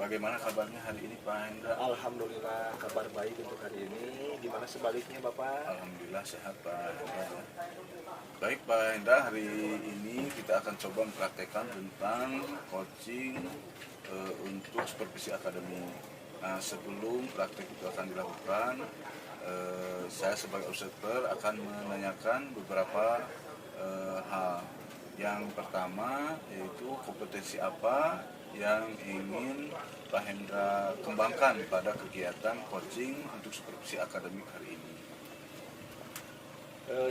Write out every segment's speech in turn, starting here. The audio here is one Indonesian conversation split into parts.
Bagaimana kabarnya hari ini Pak Hendra? Alhamdulillah kabar baik untuk hari ini. Gimana sebaliknya Bapak? Alhamdulillah sehat Pak Hendra. Baik Pak Hendra, hari ini kita akan coba mempraktekkan tentang coaching untuk supervisi akademi. Nah, sebelum praktek itu akan dilakukan, saya sebagai observer akan menanyakan beberapa hal. Yang pertama yaitu kompetensi apa yang ingin Pak Hendra kembangkan pada kegiatan coaching untuk supervisi akademik hari ini.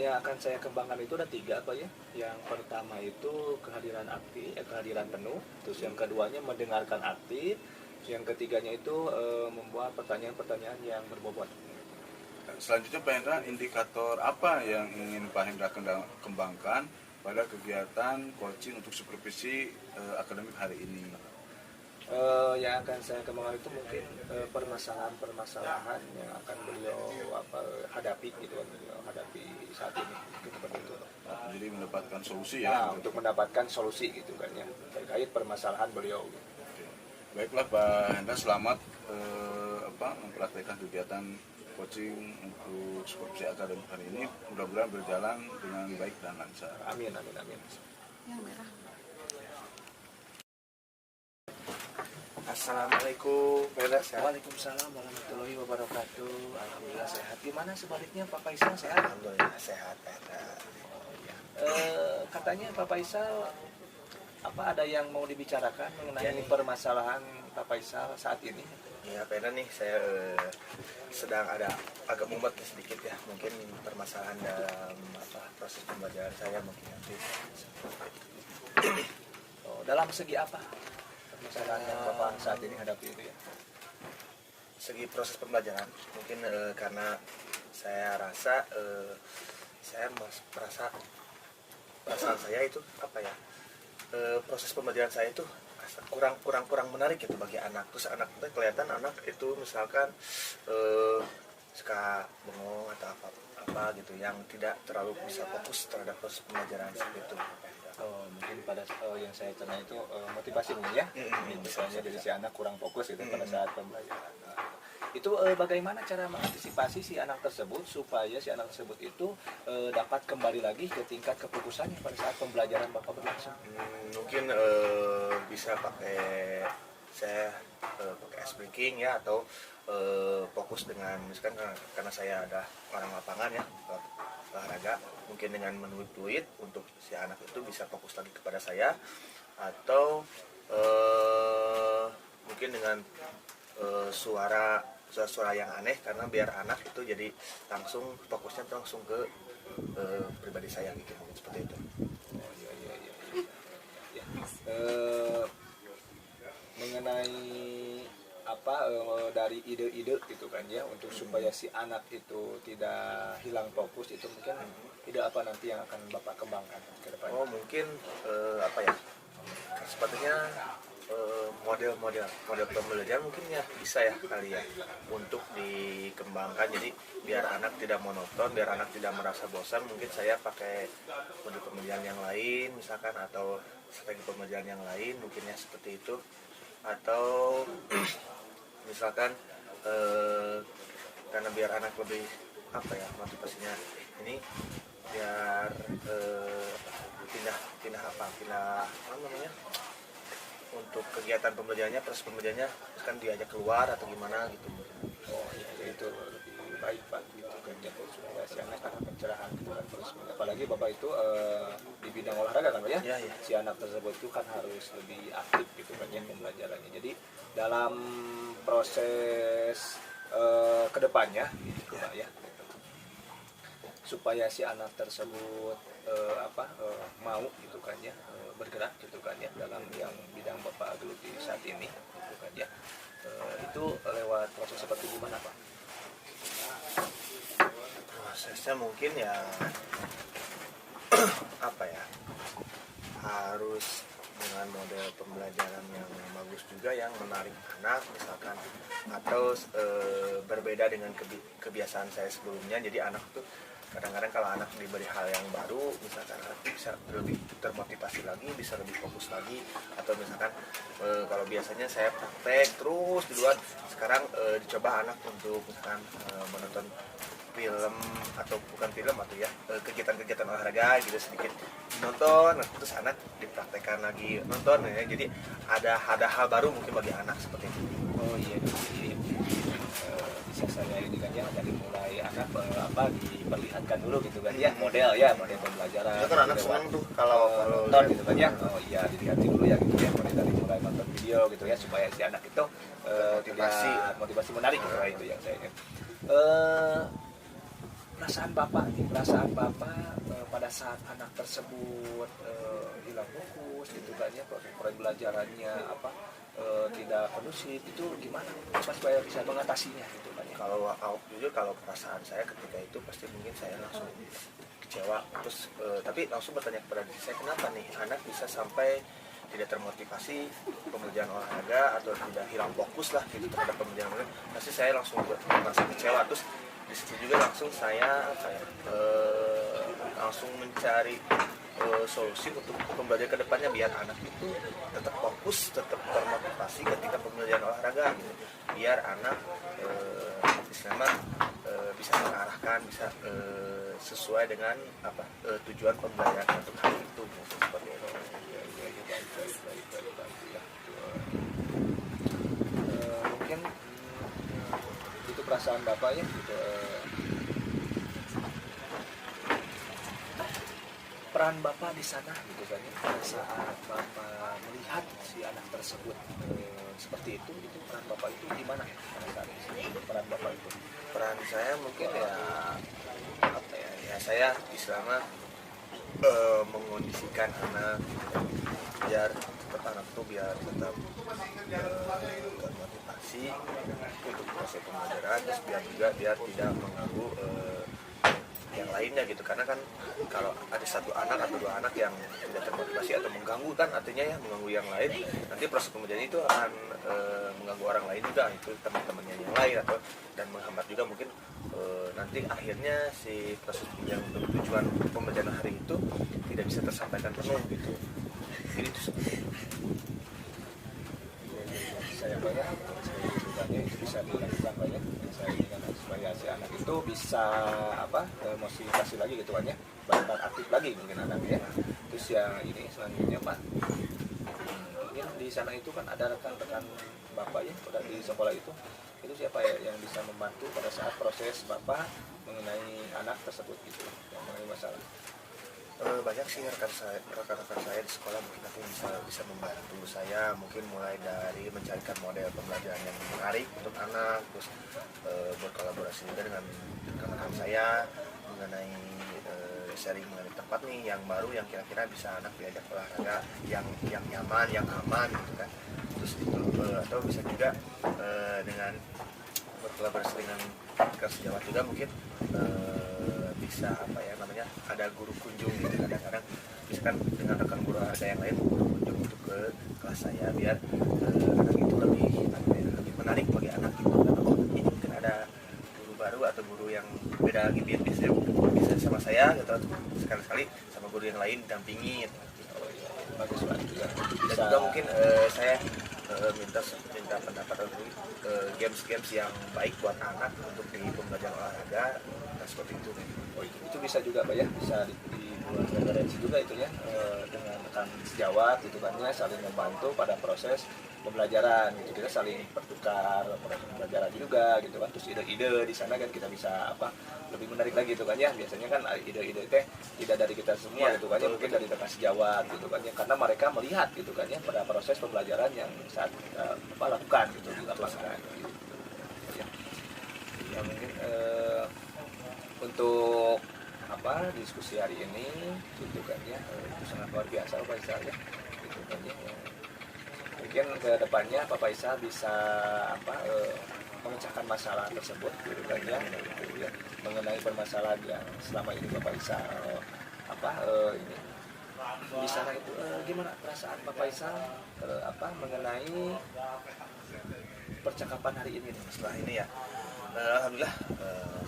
Yang akan saya kembangkan itu ada 3 Pak ya. Yang pertama itu kehadiran aktif, kehadiran penuh. Terus yang keduanya mendengarkan aktif. Yang ketiganya itu membuat pertanyaan-pertanyaan yang berbobot. Selanjutnya Pak Hendra, indikator apa yang ingin Pak Hendra kembangkan pada kegiatan coaching untuk supervisi akademik hari ini? Yang akan saya kembangkan itu mungkin permasalahan-permasalahan yang akan beliau hadapi gitu kan, beliau hadapi saat ini gitu, begitu. Jadi mendapatkan solusi ya? Untuk mendapatkan solusi gitu kan ya terkait permasalahan beliau. Oke. Baiklah Pak Hendra, selamat mempraktikkan kegiatan coaching untuk supervisi akademik hari ini. Mudah-mudahan berjalan dengan baik dan lancar. Amin, amin, amin. Yang merah. Assalamualaikum. Waalaikumsalam warahmatullahi wabarakatuh. Alhamdulillah sehat. Gimana sebaliknya Pak Faisal sehat? Alhamdulillah sehat. Katanya Pak Faisal ada yang mau dibicarakan mengenai Ya, permasalahan Pak Faisal saat ini? Ya, Pena nih saya sedang ada agak mumet sedikit ya, mungkin permasalahan dalam proses pembelajaran saya mungkin nanti. Dalam segi apa permasalahan yang Bapak saat ini hadapi itu ya? Segi proses pembelajaran mungkin karena saya rasa saya merasa perasaan saya itu proses pembelajaran saya itu kurang menarik gitu bagi anak. Terus anak itu kelihatan anak itu misalkan suka bengong atau apa gitu yang tidak terlalu bisa fokus terhadap proses pembelajaran seperti itu. Mungkin pada yang saya tanya itu motivasi mungkin ya. Misalnya dari si anak kurang fokus itu pada saat pembelajaran. Itu bagaimana cara mengantisipasi si anak tersebut supaya si anak tersebut itu dapat kembali lagi ke tingkat kefokusannya pada saat pembelajaran Bapak berlangsung? Mungkin bisa pakai ice breaking ya, atau fokus dengan misalkan karena saya ada orang lapangan ya, olahraga, mungkin dengan menulis tweet untuk si anak itu bisa fokus lagi kepada saya, atau mungkin dengan suara yang aneh, karena biar anak itu jadi langsung fokusnya langsung ke pribadi saya gitu, mungkin seperti itu. Mengenai dari ide-ide gitu kan ya, untuk supaya si anak itu tidak hilang fokus, itu mungkin ide apa nanti yang akan Bapak kembangkan ke depan? Mungkin sepertinya model pembelajaran mungkin ya bisa ya kali ya untuk dikembangkan, jadi biar anak tidak monoton, biar anak tidak merasa bosan. Mungkin saya pakai model pembelajaran yang lain misalkan, atau strategi pembelajaran yang lain mungkin ya seperti itu, atau misalkan karena biar anak lebih motivasinya ini, biar pindah untuk kegiatan pembelajarannya, proses pembelajarannya kan diajak keluar atau gimana gitu. Itu lebih baik Pak gitu kan ya, supaya si anak ada pencerahan gitu kan. Terus apalagi Bapak itu di bidang olahraga kan Pak ya? Ya. Si anak tersebut itu kan harus lebih aktif gitu kan ya pembelajarannya. Jadi dalam proses kedepannya gitu Pak ya, supaya si anak tersebut mau gitu kan ya, bergerak gitu kan ya dalam yang bidang Bapak geluti saat ini gitu kan ya, itu lewat proses seperti gimana Pak? Prosesnya mungkin ya harus dengan model pembelajaran yang bagus juga, yang menarik anak misalkan, atau berbeda dengan kebiasaan saya sebelumnya. Jadi anak tuh kadang-kadang kalau anak diberi hal yang baru, misalkan anak bisa lebih termotivasi lagi, bisa lebih fokus lagi, atau misalkan kalau biasanya saya praktek terus di luar, sekarang dicoba anak untuk misalkan menonton film atau bukan film atau ya kegiatan-kegiatan olahraga gitu, sedikit nonton terus anak dipraktekkan lagi nonton ya, jadi ada hal baru mungkin bagi anak seperti itu. Oh iya, jadi bisa saya ini kan ya dari mulai anak diperlihatkan dulu gitu kan ya, model pembelajaran. Itu kan anak gitu, senang tuh kalau nonton gitu kan ya. Oh iya, dilihat dulu ya gitu ya, mulai nonton video gitu ya, supaya si anak itu motivasi menarik gitu, itu yang saya ingin. Perasaan bapak pada saat anak tersebut hilang fokus gitu kan ya, pembelajarannya tidak kondusif, itu gimana supaya bisa mengatasinya gitu kan ya? Kalau perasaan saya ketika itu pasti mungkin saya langsung kecewa, terus tapi langsung bertanya kepada diri saya, kenapa nih anak bisa sampai tidak termotivasi pembelajaran olahraga atau tidak hilang fokus lah gitu terhadap pembelajaran olahraga. Pasti saya langsung merasa kecewa, terus di situ juga langsung saya langsung mencari solusi untuk pembelajaran kedepannya biar anak itu tetap fokus, tetap termotivasi ketika pembelajaran olahraga gitu, biar anak Islamah bisa mengarahkan, bisa sesuai dengan tujuan pembelajaran untuk hari itu seperti itu. Mungkin itu perasaan bapak ya gitu. Peran bapak di sana gitu kan ya, pada saat bapak melihat si anak tersebut seperti itu peran bapak itu gimana ya pada saat itu? Peran saya mungkin ya saya Islamah mengondisikan anak biar anak itu biar tetap termotivasi untuk proses pembelajaran, terus biar tidak mengganggu yang lainnya gitu, karena kan kalau ada satu anak atau dua anak yang tidak termotivasi atau mengganggu, kan artinya ya mengganggu yang lain, nanti proses pembelajaran itu akan mengganggu orang lain juga, itu teman-temannya yang lain, atau dan menghambat juga mungkin nanti akhirnya si proses pembelajaran untuk tujuan pembelajaran hari itu tidak bisa tersampaikan penuh gitu. Jadi itu saya banyak itu bisa dilakukan banyak, saya ingin supaya si anak itu bisa motivasi lagi gitu kan ya, berperan aktif lagi mungkin anaknya. Terus yang ini selanjutnya Pak, mungkin di sana itu kan ada rekan-rekan bapak ya pada di sekolah itu siapa ya yang bisa membantu pada saat proses bapak mengenai anak tersebut gitu, yang mengenai masalah? Banyak sih rekan-rekan saya di sekolah, mungkin nanti bisa membantu saya, mungkin mulai dari mencarikan model pembelajaran yang menarik untuk anak, terus berkolaborasi juga dengan rekan-rekan saya mengenai sharing mengenai tempat nih yang baru yang kira-kira bisa anak diajak olahraga yang nyaman, yang aman gitu kan. Terus itu atau bisa juga dengan berkolaborasi dengan sejawat juga mungkin bisa ada guru kunjung gitu, kadang-kadang misalkan dengan rekan guru olahraga yang lain guru kunjung untuk ke kelas saya biar anak itu lebih menarik bagi anak gitu, karena ini mungkin ada guru baru atau guru yang beda lagi biasanya bisa sama saya gitu, sekali-sekali sama guru yang lain dampingin gitu. Bagus banget juga. Dan juga mungkin saya minta pendapat untuk games-games yang baik buat anak untuk di pembelajaran olahraga, nah, seperti itu. Oh, itu bisa juga Pak ya, bisa dibuat referensi juga itu ya, dengan rekan sejawat gitu kan ya, saling membantu pada proses pembelajaran gitu, kita saling bertukar proses pembelajaran juga gitu kan, terus ide-ide di sana kan kita bisa lebih menarik lagi gitu kan ya, biasanya kan ide-ide teh tidak dari kita semua gitu kan ya, mungkin dari rekan sejawat gitu kan ya, karena mereka melihat gitu kan ya pada proses pembelajaran yang saat lakukan gitu di lapangan gitu. Ya mungkin untuk diskusi hari ini gitu kan ya, itu sangat luar biasa Pak Isa ya gitu kan ya. Mungkin ke depannya Pak Isa bisa memecahkan masalah tersebut gitu kan ya, gitu ya, mengenai permasalahan yang selama ini Bapak Isa ini di sana itu gimana perasaan Bapak Isa mengenai percakapan hari ini Setelah ini ya Alhamdulillah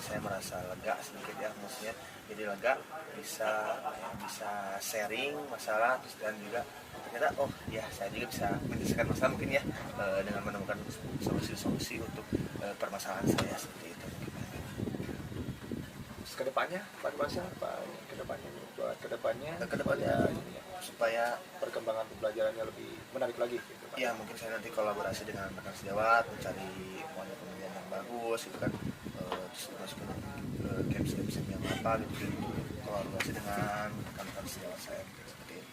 saya merasa lega sedikit ya, maksudnya jadi lega, bisa sharing masalah, terus dan juga ternyata oh ya saya juga bisa menyelesaikan masalah mungkin ya, dengan menemukan solusi-solusi untuk permasalahan saya seperti itu. Terus kedepannya Pak Pasha, kedepannya Kedepannya ini ya, supaya perkembangan pembelajarannya lebih menarik lagi gitu Pak. ya mungkin saya nanti kolaborasi dengan rekan sejawat mencari model pemilihan yang bagus itu kan, terus dimasukin ke games yang apa gitu, kolaborasi dengan rekan-rekan sejawat saya seperti itu.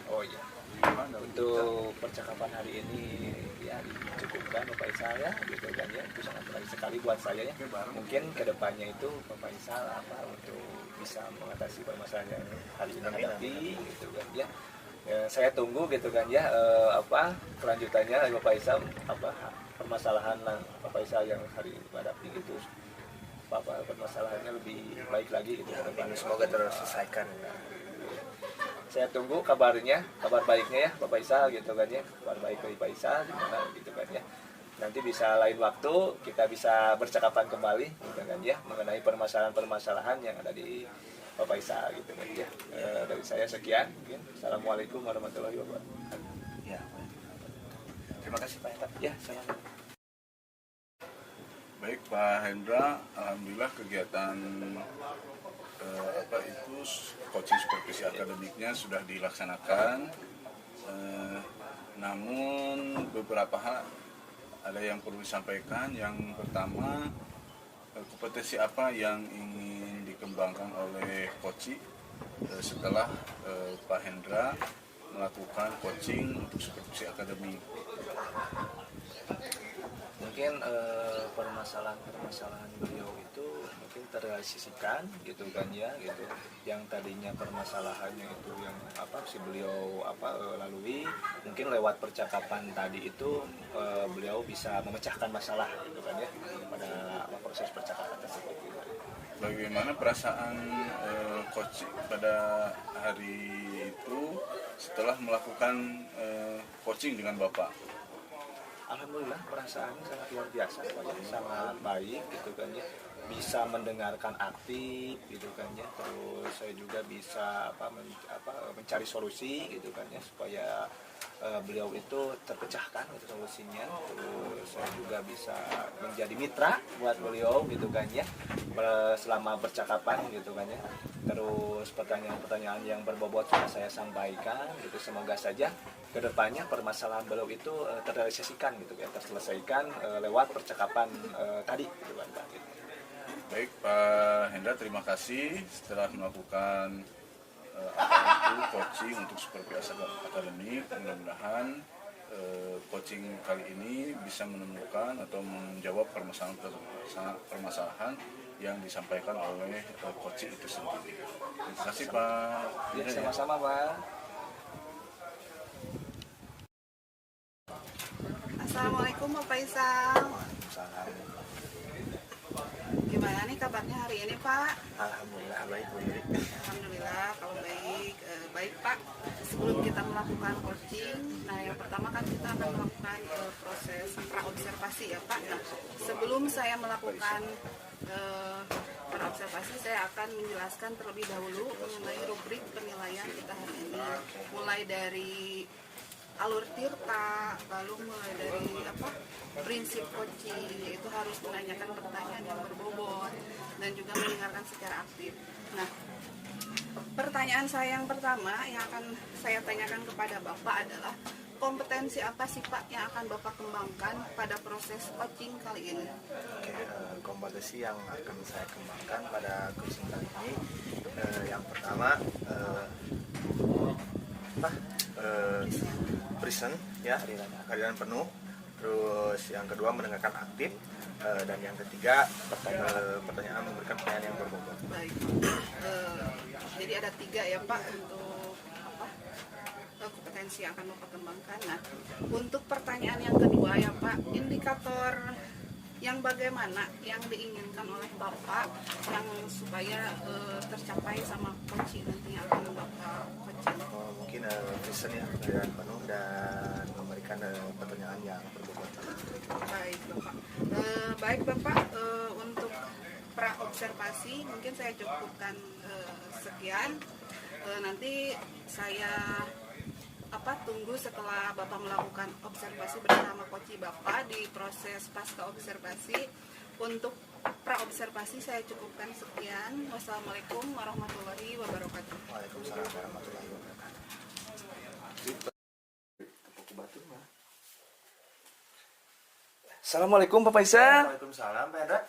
Oh iya. Untuk percakapan hari ini ya dicukupkan Bapak Isal ya, gitu kan ya, itu sangat menarik sekali buat saya ya. Mungkin kedepannya itu Bapak Isal apa untuk bisa mengatasi permasalahan yang hari ini hadapi gitu kan ya. Saya tunggu gitu kan ya, apa kelanjutannya dari Bapak Isal, apa permasalahan Bapak Isal yang hari ini hadapi gitu, apa permasalahannya lebih baik lagi gitu. Semoga terselesaikan. Saya tunggu kabarnya, kabar baiknya ya Bapak Isal gitu kan ya, kabar baik dari Pak Isal gimana gitu kan ya. Nanti bisa lain waktu kita bisa bercakapan kembali gitu kan ya, mengenai permasalahan-permasalahan yang ada di Bapak Isal gitu kan ya. Dari saya sekian mungkin. Assalamualaikum warahmatullahi wabarakatuh. Ya. Terima kasih Pak Hendra. Ya, sama. Baik Pak Hendra, alhamdulillah kegiatan coaching supervisi akademiknya sudah dilaksanakan. Namun beberapa hal ada yang perlu disampaikan. Yang pertama, kompetensi apa yang ingin dikembangkan oleh coach setelah Pak Hendra melakukan coaching untuk supervisi akademik. Mungkin permasalahan beliau itu mungkin terrealisasikan gitu kan ya, gitu. Yang tadinya permasalahannya itu yang apa si beliau lalui, mungkin lewat percakapan tadi itu beliau bisa memecahkan masalah gitu kan ya pada proses percakapan tersebut gitu. Bagaimana perasaan coach pada hari itu setelah melakukan coaching dengan Bapak? Alhamdulillah perasaannya sangat luar biasa, sangat baik gitu kan ya, bisa mendengarkan aktif gitu kan ya, terus saya juga bisa mencari solusi gitu kan ya, supaya beliau itu terpecahkan gitu solusinya, terus saya juga bisa menjadi mitra buat beliau gitu kan ya, selama percakapan gitu kan ya, terus pertanyaan-pertanyaan yang berbobot sudah saya sampaikan gitu, semoga saja kedepannya permasalahan beliau itu terrealisasikan gitu ya, terselesaikan lewat percakapan tadi gitu kan Pak. Baik Pak Hendra, terima kasih setelah melakukan coaching untuk supervisi akademik. Mudah-mudahan coaching kali ini bisa menemukan atau menjawab permasalahan yang disampaikan oleh coaching itu sendiri. Terima kasih Pak. Ya, sama-sama Pak. Assalamualaikum Bapak Isal. Salam. Gimana nih kabarnya hari ini Pak? Alhamdulillah baik Bu Yuri. Alhamdulillah kalau baik. Baik Pak, sebelum kita melakukan coaching, nah yang pertama kan kita akan melakukan proses praobservasi ya Pak. Nah sebelum saya melakukan praobservasi, saya akan menjelaskan terlebih dahulu mengenai rubrik penilaian kita hari ini. Mulai dari alur tirta, lalu mulai dari prinsip coaching, yaitu harus menanyakan pertanyaan yang berbobot dan juga mendengarkan secara aktif. Nah, pertanyaan saya yang pertama yang akan saya tanyakan kepada Bapak adalah kompetensi apa sih Pak yang akan Bapak kembangkan pada proses coaching kali ini? Oke, kompetensi yang akan saya kembangkan pada coaching kali ini, yang pertama present ya, kehadiran penuh. Terus yang kedua mendengarkan aktif, dan yang ketiga pertanyaan memberikan pertanyaan yang berbobot. Baik, jadi ada 3 ya Pak untuk kompetensi yang akan Bapak kembangkan. Nah, untuk pertanyaan yang kedua ya Pak, indikator yang bagaimana yang diinginkan oleh Bapak yang supaya tercapai sama coaching nanti yang akan Bapak coaching? Mungkin vision ya, kehadiran penuh dan memberikan pertanyaan yang berbobot. Baik Bapak. observasi mungkin saya cukupkan sekian. Nanti saya tunggu setelah Bapak melakukan observasi bersama koci Bapak di proses pasca observasi. Untuk pra-observasi saya cukupkan sekian. Wassalamualaikum warahmatullahi wabarakatuh. Waalaikumsalam warahmatullahi wabarakatuh. Assalamualaikum Pak Faisal. Waalaikumsalam Pak Hendra.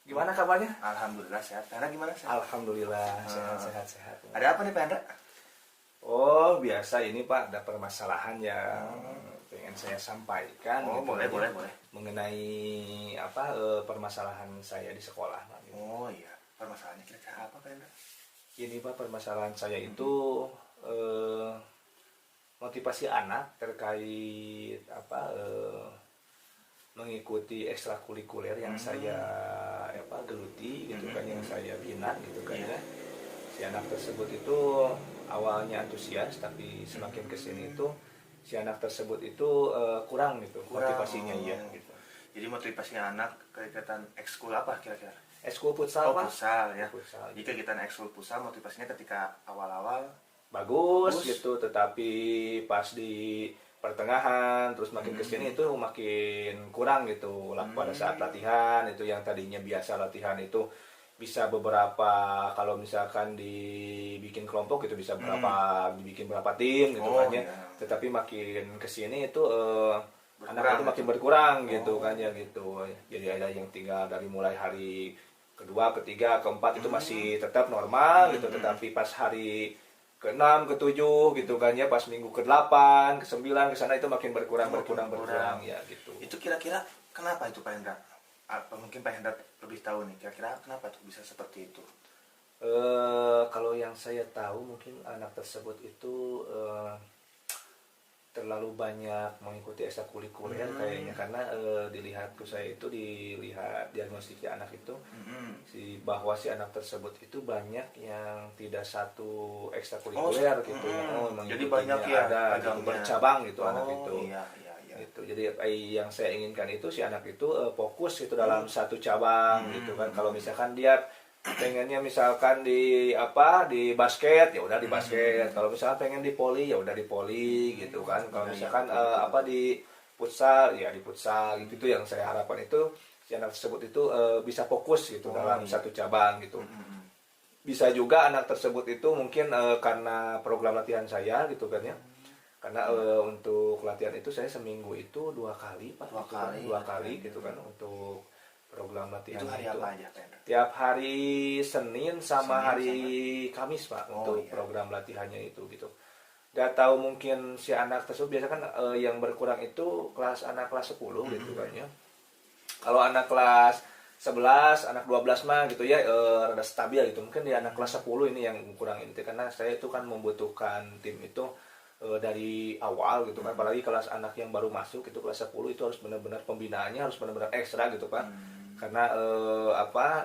Gimana kabarnya? Alhamdulillah sehat. Pak Hendra gimana sehat? Alhamdulillah sehat. Ada apa nih Pak Hendra? Oh biasa ini Pak, ada permasalahan yang pengen saya sampaikan. Oh gitu, boleh. mengenai permasalahan saya di sekolah. Gitu. Oh iya, permasalahannya kira-kira apa Pak Hendra? Ini Pak, permasalahan saya itu motivasi anak terkait mengikuti ekstrakurikuler yang saya geluti gitu kan, yang saya bina gitu kan ya. Si anak tersebut itu awalnya antusias, tapi semakin kesini itu si anak tersebut itu kurang gitu motivasinya ya gitu. Jadi motivasinya anak kegiatan ekskul apa kira-kira? Ekskul futsal Pak. Futsal ya. Futsal, Jika kegiatan ekskul futsal motivasinya ketika awal-awal bagus gitu, tetapi pas di pertengahan terus makin kesini itu makin kurang gitu lah. Pada saat latihan itu yang tadinya biasa latihan itu bisa beberapa, kalau misalkan dibikin kelompok itu bisa dibikin berapa tim gitu kan ya. Tetapi makin kesini itu anak itu makin berkurang gitu kan ya gitu. Jadi ada yang tinggal dari mulai hari kedua, ketiga, keempat itu masih tetap normal gitu, tetapi pas hari ke-6, ke-7 gitu kan ya, pas minggu ke-8, ke-9 ke sana itu makin berkurang ya gitu. Itu kira-kira kenapa itu Pak Hendra? Apa mungkin Pak Hendra lebih tahu nih, kira-kira kenapa tuh bisa seperti itu? Kalau yang saya tahu mungkin anak tersebut itu terlalu banyak mengikuti ekstrakurikuler kayaknya, karena dilihat diagnostiknya anak itu bahwa si anak tersebut itu banyak yang tidak satu ekstrakurikuler gitu. Jadi banyak ya ada gitu, bercabang gitu anak itu. Iya. Gitu. Jadi yang saya inginkan itu si anak itu fokus itu dalam satu cabang gitu kan. Kalau misalkan dia pengennya misalkan di basket ya udah di basket, kalau misalkan pengen di voli ya udah di voli gitu kan, kalau misalkan di futsal ya di futsal gitu. Itu yang saya harapkan, itu si anak tersebut itu bisa fokus gitu dalam satu cabang gitu. Bisa juga anak tersebut itu mungkin karena program latihan saya gitu kan ya, karena untuk latihan itu saya seminggu itu 2 kali Pak, dua kali gitu kan untuk program latihan. Itu hari apa aja Pak? Tiap hari Senin sama hari Kamis Pak untuk program latihannya itu gitu. Gak tahu mungkin si anak tersebut biasa kan yang berkurang itu anak kelas 10 gitu kan ya. Kalau anak kelas 11, anak 12 mah gitu ya rada stabil gitu. Mungkin di anak kelas 10 ini yang kurang ini, karena saya itu kan membutuhkan tim itu dari awal gitu kan. Apalagi kelas anak yang baru masuk itu kelas 10 itu harus benar-benar pembinaannya harus benar-benar ekstra gitu Pak. Karena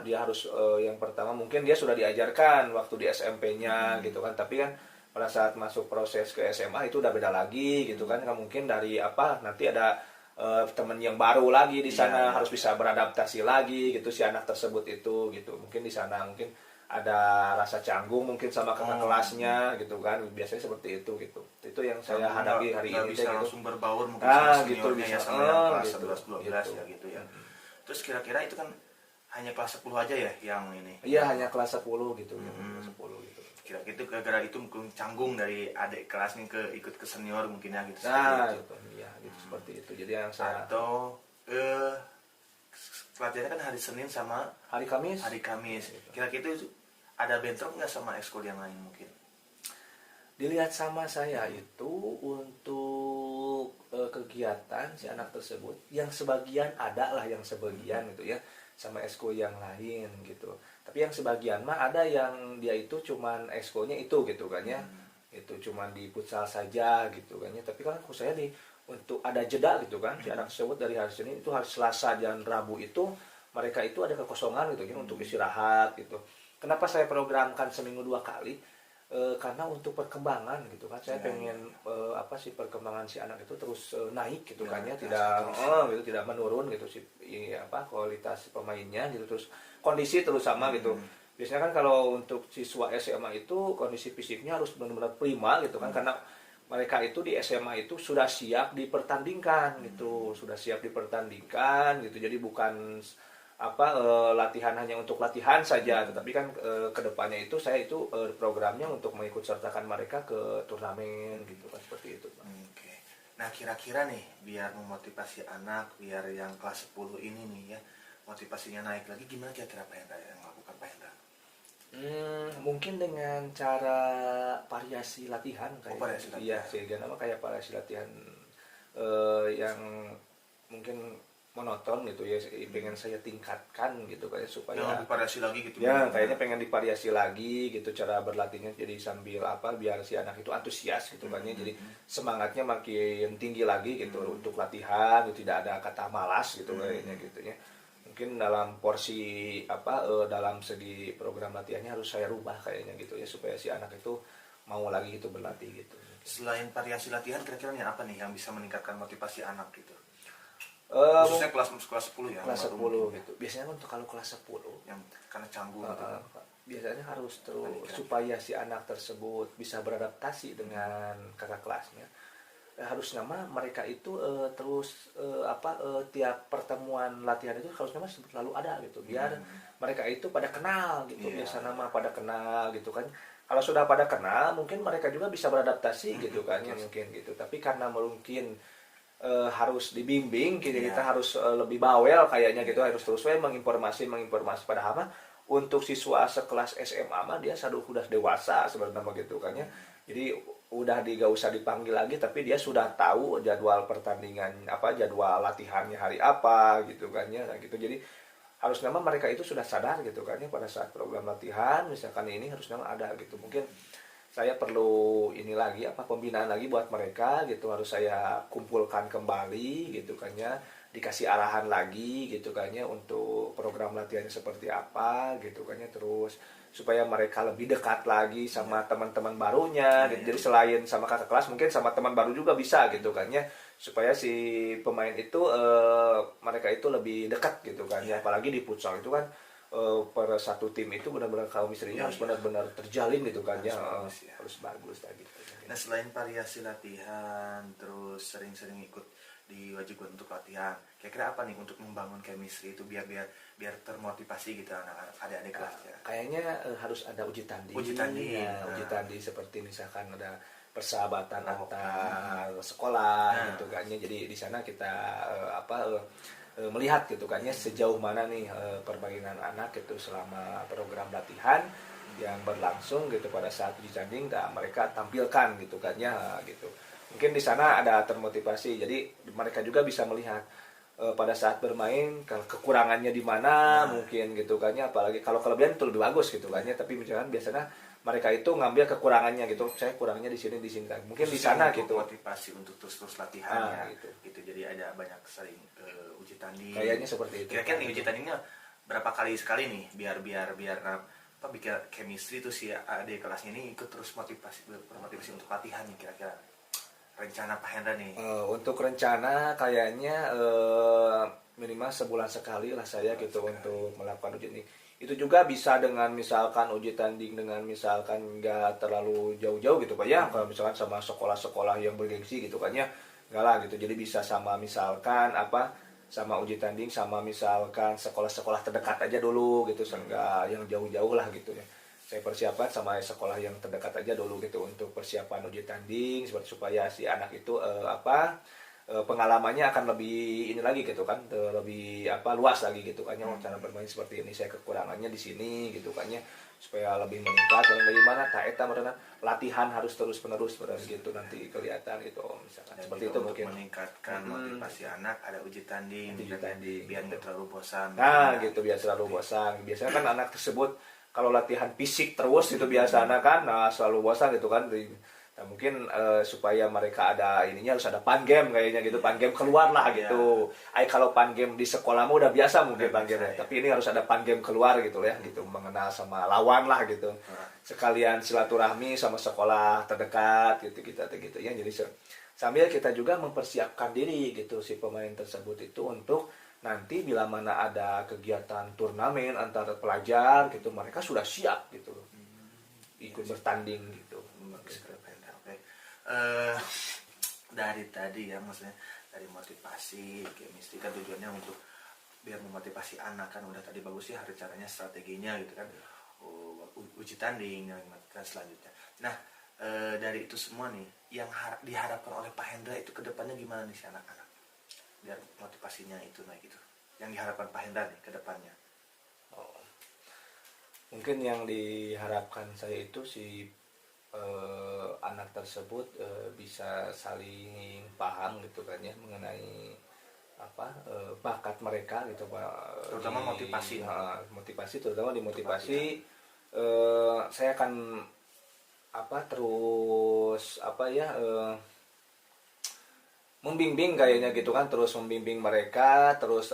dia harus yang pertama mungkin dia sudah diajarkan waktu di SMP-nya gitu kan, tapi kan pada saat masuk proses ke SMA itu udah beda lagi gitu kan. Mungkin dari nanti ada teman yang baru lagi di sana, harus bisa beradaptasi lagi gitu si anak tersebut itu gitu. Mungkin di sana mungkin ada rasa canggung mungkin sama kakak kelasnya gitu kan, biasanya seperti itu gitu. Itu yang saya hadapi hari ini bisa gitu. langsung berbaur mungkin sama seniornya gitu, ya, sama yang kelas gitu, 11 12 ya gitu ya. Terus kira-kira itu kan hanya kelas 10 aja ya yang ini? Iya, hanya kelas 10 gitu. Kelas 10 gitu. Kira-kira itu gara-gara itu mungkin canggung dari adik kelas nih ikut ke senior mungkin ya gitu. Gitu. Iya, gitu seperti itu. Jadi yang saya atau pelatihannya kan hari Senin sama hari Kamis. Gitu. Kira-kira itu ada bentrok nggak sama ekskul yang lain mungkin? Dilihat sama saya itu untuk kegiatan si anak tersebut yang sebagian ada lah, yang sebagian gitu ya sama ekskul yang lain gitu. Tapi yang sebagian mah ada yang dia itu cuman ekskulnya itu gitu kan ya. Itu cuman di futsal saja gitu kan ya. Tapi kan aku saya untuk ada jeda gitu kan. Si anak tersebut dari hari Senin itu hari Selasa dan Rabu itu mereka itu ada kekosongan gitu kan untuk istirahat gitu. Kenapa saya programkan seminggu 2 kali? karena untuk perkembangan gitu kan saya pengen apa sih perkembangan si anak itu terus naik gitu kan ya tidak gitu tidak menurun gitu sih apa kualitas pemainnya gitu terus kondisi terus sama gitu. Biasanya kan kalau untuk siswa SMA itu kondisi fisiknya harus benar-benar prima gitu kan karena mereka itu di SMA itu sudah siap dipertandingkan gitu, sudah siap dipertandingkan gitu. Jadi bukan apa latihan hanya untuk latihan saja, tetapi kan kedepannya itu saya itu programnya untuk mengikut sertakan mereka ke turnamen gitu kan seperti itu. Oke. Nah kira-kira nih biar memotivasi anak biar yang kelas 10 ini nih ya motivasinya naik lagi gimana kira-kira Pak Hendra yang melakukan Pak Hendra? Mungkin dengan cara variasi latihan kayak variasi latihan. iya sehingga nama kayak variasi latihan yang mungkin monoton gitu ya pengen saya tingkatkan gitu kayak supaya Yang divariasi lagi gitu ya kayaknya pengen divariasi lagi gitu cara berlatihnya jadi sambil apa biar si anak itu antusias gitu kan ya jadi semangatnya makin tinggi lagi gitu untuk latihan gitu tidak ada kata malas gitu kayaknya gitu ya mungkin dalam porsi apa dalam segi program latihannya harus saya rubah kayaknya gitu ya supaya si anak itu mau lagi gitu berlatih gitu. Selain variasi latihan kira-kira nih apa nih yang bisa meningkatkan motivasi anak gitu? Khususnya kelas 10 ya. Kelas 10 gitu. Biasanya untuk kalau kelas 10 yang karena canggung gitu. Biasanya harus terus supaya si anak tersebut bisa beradaptasi dengan kakak kelasnya. Harusnya mah mereka itu terus tiap pertemuan latihan itu harusnya mah selalu ada gitu. Biar mereka itu pada kenal gitu. Biasanya mah pada kenal gitu kan. Kalau sudah pada kenal mungkin mereka juga bisa beradaptasi gitu kan ya mungkin gitu. Tapi karena mungkin harus dibimbing kita harus lebih bawel kayaknya gitu harus terus menginformasi padahal mah untuk siswa sekelas SMA mah dia sudah dewasa sebenarnya begitu kan ya jadi udah gak usah dipanggil lagi tapi dia sudah tahu jadwal pertandingan apa jadwal latihannya hari apa gitu kan ya gitu jadi harusnya mah mereka itu sudah sadar gitu kan ya pada saat program latihan misalkan ini harusnya ada gitu mungkin saya perlu ini lagi apa pembinaan lagi buat mereka gitu harus saya kumpulkan kembali gitu kan ya dikasih arahan lagi gitu kan ya untuk program latihannya seperti apa gitu kan ya terus supaya mereka lebih dekat lagi sama teman-teman barunya gitu. Jadi selain sama kakak kelas mungkin sama teman baru juga bisa gitu kan ya supaya si pemain itu mereka itu lebih dekat gitu kan ya apalagi di futsal itu kan per satu tim itu benar-benar chemistry-nya harus benar-benar terjalin gitu kan ya harus bagus tadi. Nah selain variasi latihan terus sering-sering ikut diwajibkan untuk latihan kira-kira apa nih untuk membangun chemistry itu biar termotivasi gitu anak-anak adik-adik kelasnya kayaknya harus ada uji tanding uji tanding seperti misalkan ada persahabatan antar sekolah gitu kan ya jadi di sana kita melihat gitu kan ya sejauh mana nih permainan anak itu selama program latihan yang berlangsung gitu pada saat uji tanding dan mereka tampilkan gitu kan ya gitu mungkin di sana ada termotivasi jadi mereka juga bisa melihat pada saat bermain kekurangannya di mana mungkin gitu kan ya apalagi kalau kelebihan itu lebih bagus gitu kan ya tapi misalkan biasanya mereka itu ngambil kekurangannya gitu saya kurangnya di sini kan mungkin di sana gitu motivasi untuk terus latihan gitu jadi ada banyak sering uji tanding kayaknya seperti itu kira-kira nih uji tandingnya berapa kali sekali nih biar apa bikin chemistry tuh si adik kelasnya ini ikut terus motivasi untuk latihan nih kira-kira rencana Pak Hendra nih untuk rencana kayaknya minimal sebulan sekali lah saya gitu untuk melakukan uji ini itu juga bisa dengan misalkan uji tanding dengan misalkan nggak terlalu jauh-jauh gitu Pak ya kalau misalkan sama sekolah-sekolah yang bergengsi gitu kan ya nggak lah gitu jadi bisa sama misalkan sama uji tanding sama misalkan sekolah-sekolah terdekat aja dulu gitu sehingga yang jauh-jauh lah gitu ya saya persiapan sama sekolah yang terdekat aja dulu gitu untuk persiapan uji tanding supaya si anak itu pengalamannya akan lebih ini lagi gitu kan lebih luas lagi gitu kan cara bermain seperti ini saya kekurangannya di sini gitu kan supaya lebih meningkat dan bagaimana eta benar latihan harus terus-menerus gitu nanti kelihatan gitu misalkan dan seperti itu mungkin meningkatkan motivasi anak ada uji tanding biar nggak terlalu bosan gitu biar terlalu bosan biasanya kan anak tersebut kalau latihan fisik terus itu biasa anak kan selalu bosan gitu kan Nah, mungkin supaya mereka ada ininya harus ada pan game kayaknya gitu, pan game keluar lah gitu. Kalau pan game di sekolah mah udah biasa mungkin pan game, tapi ini harus ada pan game keluar gitu ya, gitu mengenal sama lawan lah gitu. Sekalian silaturahmi sama sekolah terdekat gitu kita gitu ya. Jadi sambil kita juga mempersiapkan diri gitu si pemain tersebut itu untuk nanti bila mana ada kegiatan turnamen antar pelajar gitu, mereka sudah siap gitu ikut bertanding gitu. Dari tadi ya, maksudnya dari motivasi chemistry kan tujuannya untuk biar memotivasi anak kan udah tadi bagus ya, hari caranya strateginya gitu kan, uji tanding yang selanjutnya. Nah dari itu semua nih yang diharapkan oleh Pak Hendra itu kedepannya gimana nih si anak-anak biar motivasinya itu naik gitu, yang diharapkan Pak Hendra nih kedepannya. Mungkin yang diharapkan saya itu si anak tersebut bisa saling paham gitu kan ya mengenai bakat mereka gitu Pak, terutama motivasi terutama di motivasi. Saya akan terus membimbing kayaknya gitu kan, terus membimbing mereka, terus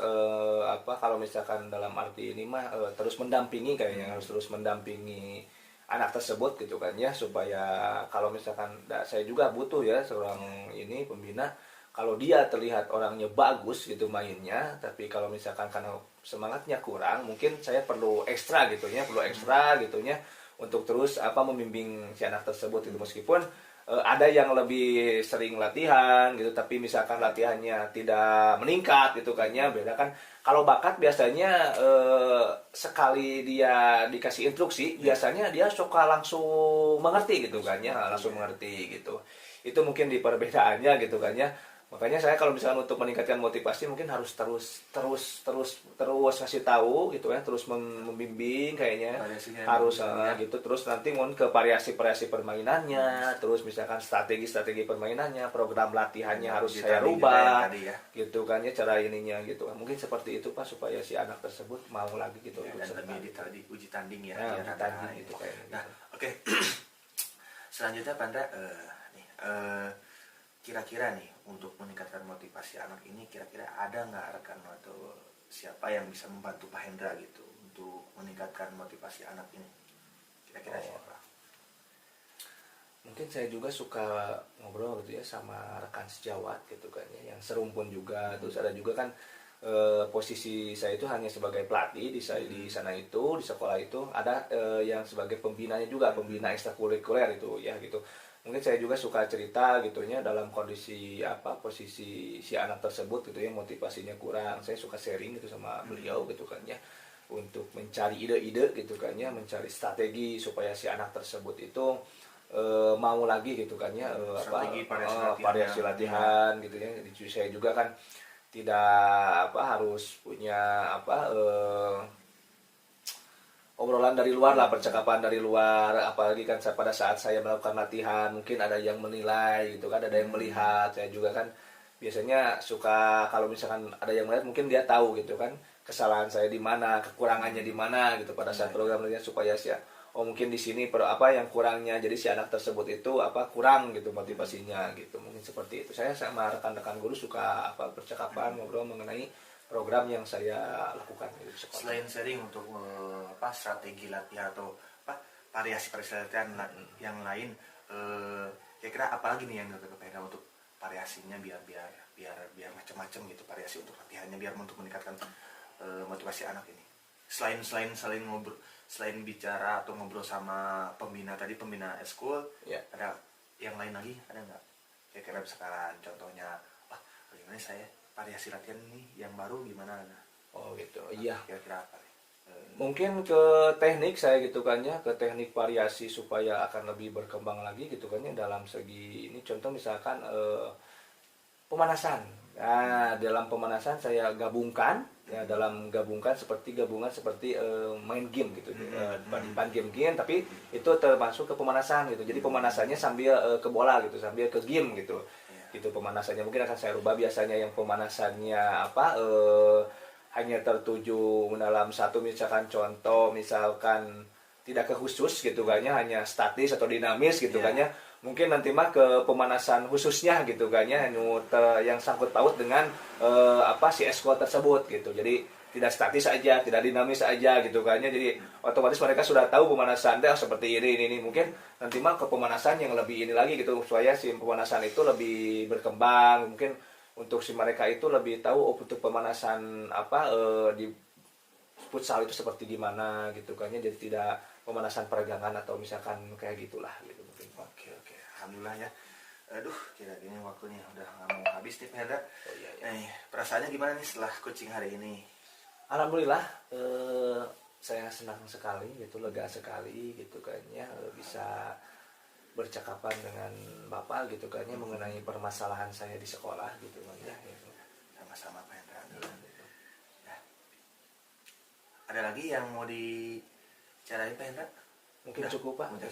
kalau misalkan dalam arti ini mah terus mendampingi kayaknya, harus terus mendampingi anak tersebut gitu kan ya, supaya kalau misalkan saya juga butuh ya seorang ini pembina, kalau dia terlihat orangnya bagus gitu mainnya, tapi kalau misalkan karena semangatnya kurang, mungkin saya perlu ekstra gitu ya, untuk terus membimbing si anak tersebut itu. Meskipun ada yang lebih sering latihan gitu, tapi misalkan latihannya tidak meningkat gitu kan ya, beda kan. Kalau bakat biasanya sekali dia dikasih instruksi, biasanya dia suka langsung mengerti gitu kan ya, langsung mengerti gitu. Itu mungkin di perbedaannya gitu kan ya. Makanya saya kalau misalkan untuk meningkatkan motivasi mungkin harus terus kasih tahu gitu ya, terus membimbing kayaknya, harus gitu, terus nanti ke variasi permainannya, terus misalkan strategi permainannya, program latihannya harus saya rubah gitu kan ya, cara ininya gitu. Mungkin seperti itu Pak, supaya si anak tersebut mau lagi gitu untuk lebih di uji tanding ya, uji tanding gitu kayak. Nah, oke. Selanjutnya Pandra kira-kira nih untuk meningkatkan motivasi anak ini, kira-kira ada nggak rekan atau siapa yang bisa membantu Pak Hendra gitu untuk meningkatkan motivasi anak ini? Kira-kira siapa? Mungkin saya juga suka ngobrol gitu ya sama rekan sejawat gitu kan ya, yang serumpun juga. Terus ada juga kan posisi saya itu hanya sebagai pelatih di sana itu, di sekolah itu ada yang sebagai pembinanya juga, pembina ekstrakurikuler itu ya gitu. Mungkin saya juga suka cerita gitu ya, dalam kondisi posisi si anak tersebut gitu ya, motivasinya kurang, saya suka sharing gitu sama beliau gitu kan ya, untuk mencari ide-ide gitu kan ya, mencari strategi supaya si anak tersebut itu mau lagi gitu kan ya, variasi latihan gitu ya. Jadi saya juga kan tidak harus punya obrolan dari luar lah, percakapan dari luar, apalagi kan pada saat saya melakukan latihan mungkin ada yang menilai gitu kan, ada yang melihat. Saya juga kan biasanya suka kalau misalkan ada yang melihat, mungkin dia tahu gitu kan kesalahan saya di mana, kekurangannya di mana gitu pada saat program latihan, supaya mungkin di sini yang kurangnya, jadi si anak tersebut itu kurang gitu motivasinya gitu. Mungkin seperti itu. Saya sama rekan-rekan guru suka percakapan, ngobrol mengenai program yang saya lakukan di sekolah. Selain sharing untuk strategi latihan atau variasi latihan yang lain, kira-kira apa lagi nih yang dilakukan untuk variasinya biar macam-macam gitu, variasi untuk latihannya biar untuk meningkatkan motivasi anak ini. Selain ngobrol, selain bicara atau ngobrol sama pembina eskul, ada yang lain lagi, ada nggak? Kira-kira misalkan contohnya, bagaimana saya variasi latihan ini yang baru gimana? Gitu. Iya. Kira-kira apa? Mungkin ke teknik saya gitu kan ya, ke teknik variasi supaya akan lebih berkembang lagi gitu kan ya, dalam segi ini contoh misalkan pemanasan. Nah, dalam pemanasan saya gabungkan seperti main game gitu, pan game, tapi itu termasuk ke pemanasan gitu. Jadi pemanasannya sambil ke bola gitu, sambil ke game gitu. Gitu pemanasannya mungkin akan saya rubah. Biasanya yang pemanasannya hanya tertuju dalam satu, misalkan contoh misalkan tidak ke khusus gitu kan ya, hanya statis atau dinamis gitu kan ya. mungkin nanti mah ke pemanasan khususnya gitu kan ya, yang sangkut paut dengan si esko tersebut gitu. Jadi tidak statis aja, tidak dinamis aja gitu kan ya. Jadi otomatis mereka sudah tahu pemanasan seperti ini. Mungkin nanti mah ke pemanasan yang lebih ini lagi gitu, supaya si pemanasan itu lebih berkembang. Mungkin untuk si mereka itu lebih tahu untuk pemanasan di futsal itu seperti gimana gitu kan ya. Jadi tidak pemanasan peregangan atau misalkan kayak gitulah gitu mungkin. Oke, alhamdulillah ya. Aduh, kira-kira waktunya udah nggak mau habis nih Pak Hendra. Perasaannya gimana nih setelah coaching hari ini? Alhamdulillah, saya senang sekali gitu, lega sekali gitu kan ya, bisa bercakapan dengan Bapak gitu kan ya, mengenai permasalahan saya di sekolah gitu kan ya. Sama-sama Pak Hendra. Ya. Ada lagi yang mau dicarain Pak Hendra? Mungkin cukup Pak.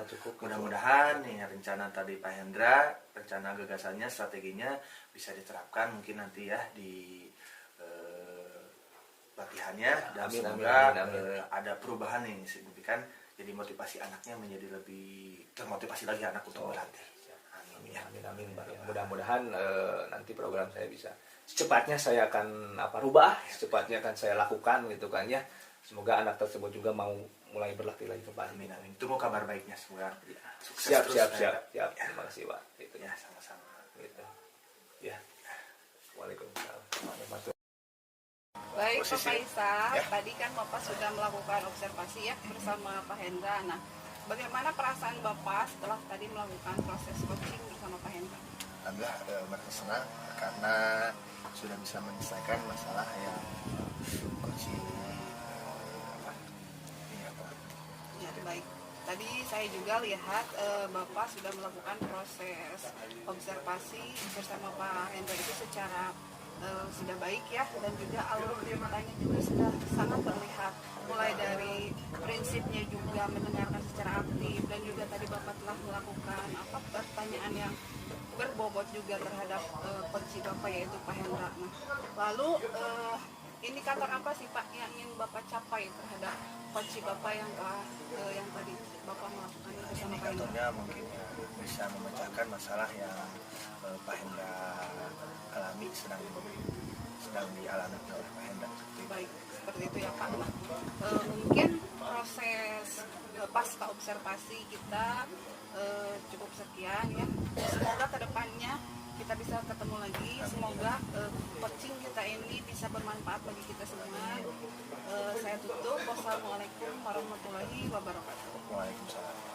Cukup. Mudah-mudahan nih rencana tadi Pak Hendra, rencana gagasannya, strateginya bisa diterapkan mungkin nanti ya di latihannya, dan semoga ada perubahan yang signifikan, jadi motivasi anaknya menjadi lebih termotivasi lagi anak untuk berlatih. Amin Pak. Mudah-mudahan nanti program saya bisa secepatnya saya akan rubah, secepatnya akan saya lakukan gitu kan ya. Semoga anak tersebut juga mau mulai berlatih lagi kembali. Amin. Tunggu kabar baiknya, semoga sukses siap. terus. Ya. Terima kasih Pak. Itu ya, sama-sama. Gitu. Ya. Waalaikumsalam. Baik Pak Faisal, tadi kan Bapak sudah melakukan observasi ya bersama Pak Hendra. Nah, bagaimana perasaan Bapak setelah tadi melakukan proses coaching bersama Pak Hendra? Alhamdulillah merasa senang karena sudah bisa menyelesaikan masalah yang coaching Ya, baik. Tadi saya juga lihat Bapak sudah melakukan proses observasi bersama Pak Hendra itu secara sudah baik ya, dan juga alur ceritanya juga sudah sangat terlihat, mulai dari prinsipnya juga mendengarkan secara aktif, dan juga tadi Bapak telah melakukan pertanyaan yang berbobot juga terhadap coach Bapak yaitu Pak Hendra. Nah, lalu indikator apa sih Pak yang ingin Bapak capai terhadap coach Bapak yang tadi Bapak melakukan bersama Pak Hendra? Indikatornya mungkin bisa memecahkan masalah yang Pak Hendra alami, sedang dialami oleh Pak Hendra. Baik, seperti itu ya Pak. Mungkin proses pasca observasi kita cukup sekian ya. Semoga kedepannya kita bisa ketemu lagi. Semoga coaching kita ini bisa bermanfaat bagi kita semua. Saya tutup. Wassalamualaikum warahmatullahi wabarakatuh. Waalaikumsalam.